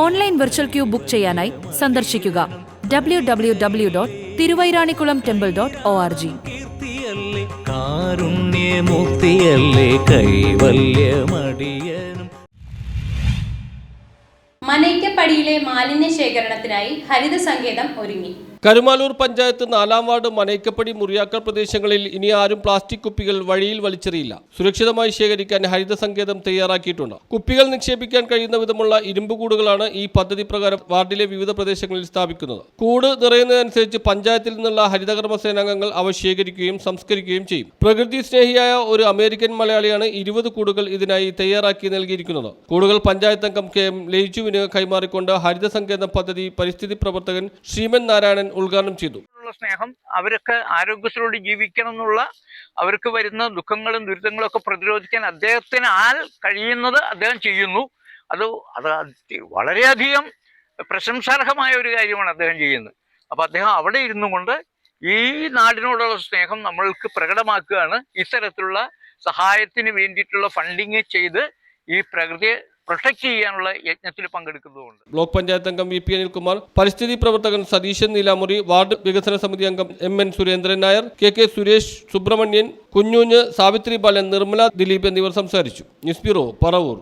Online virtual queue book ചെയ്യാനായി സന്ദർശിക്കുക www.തിരുവൈരാണിക്കുളംടെമ്പിൾ.org. കാരുണ്യമൂർത്തിയല്ലേ കൈവല്യമടിയനും. മനയ്ക്കപ്പടിയിലെ മാലിന്യ ശേഖരണത്തിനായി ഹരിത സങ്കേതം ഒരുങ്ങി. കരുമാലൂർ പഞ്ചായത്ത് 4-ാം വാർഡ് മനയ്ക്കപ്പടി മുറിയാക്കൽ പ്രദേശങ്ങളിൽ ഇനി ആരും പ്ലാസ്റ്റിക് കുപ്പികൾ വഴിയിൽ വലിച്ചെറിയില്ല. സുരക്ഷിതമായി ശേഖരിക്കാൻ ഹരിത സങ്കേതം തയ്യാറാക്കിയിട്ടുണ്ട്. കുപ്പികൾ നിക്ഷേപിക്കാൻ കഴിയുന്ന വിധമുള്ള ഇരുമ്പ് കൂടുകളാണ് ഈ പദ്ധതി പ്രകാരം വാർഡിലെ വിവിധ പ്രദേശങ്ങളിൽ സ്ഥാപിക്കുന്നത്. കൂട് നിറയുന്നതനുസരിച്ച് പഞ്ചായത്തിൽ നിന്നുള്ള ഹരിതകർമ്മ സേനാംഗങ്ങൾ അവ ശേഖരിക്കുകയും സംസ്കരിക്കുകയും ചെയ്യും. പ്രകൃതി സ്നേഹിയായ ഒരു അമേരിക്കൻ മലയാളിയാണ് 20 കൂടുകൾ ഇതിനായി തയ്യാറാക്കി നൽകിയിരിക്കുന്നത്. കൂടുകൾ പഞ്ചായത്ത് അംഗം KM ലയിച്ചുവിന് കൈമാറിക്കൊണ്ട് ഹരിത സങ്കേതം പദ്ധതി പരിസ്ഥിതി പ്രവർത്തകൻ ശ്രീമൻ നാരായണൻ ഉദ്ഘാടനം ചെയ്തു. സ്നേഹം, അവരൊക്കെ ആരോഗ്യത്തോടെ ജീവിക്കണം എന്നുള്ള, അവർക്ക് വരുന്ന ദുഃഖങ്ങളും ദുരിതങ്ങളും ഒക്കെ പ്രതിരോധിക്കാൻ അദ്ദേഹത്തിനാൽ കഴിയുന്നത് അദ്ദേഹം ചെയ്യുന്നു. അത് വളരെയധികം പ്രശംസാർഹമായ ഒരു കാര്യമാണ് അദ്ദേഹം ചെയ്യുന്നത്. അപ്പൊ അദ്ദേഹം അവിടെ ഇരുന്നു കൊണ്ട് ഈ നാടിനോടുള്ള സ്നേഹം നമ്മൾക്ക് പ്രകടമാക്കുകയാണ്. ഇത്തരത്തിലുള്ള സഹായത്തിന് വേണ്ടിയിട്ടുള്ള ഫണ്ടിങ് ചെയ്ത് ഈ പ്രകൃതിയെ പ്രൊട്ടക്ട് ചെയ്യാനുള്ള യജ്ഞത്തിൽ പങ്കെടുക്കുന്നതുകൊണ്ട്. ബ്ലോക്ക് പഞ്ചായത്ത് അംഗം VP അനിൽകുമാർ, പരിസ്ഥിതി പ്രവർത്തകൻ സതീശൻ നീലാമുറി, വാർഡ് വികസന സമിതി അംഗം MN സുരേന്ദ്രൻ നായർ, KK സുരേഷ്, സുബ്രഹ്മണ്യൻ, കുഞ്ഞൂഞ്ഞ്, സാവിത്രി ബാലൻ, നിർമ്മല ദിലീപ് എന്നിവർ സംസാരിച്ചു. News bureau, Paravur.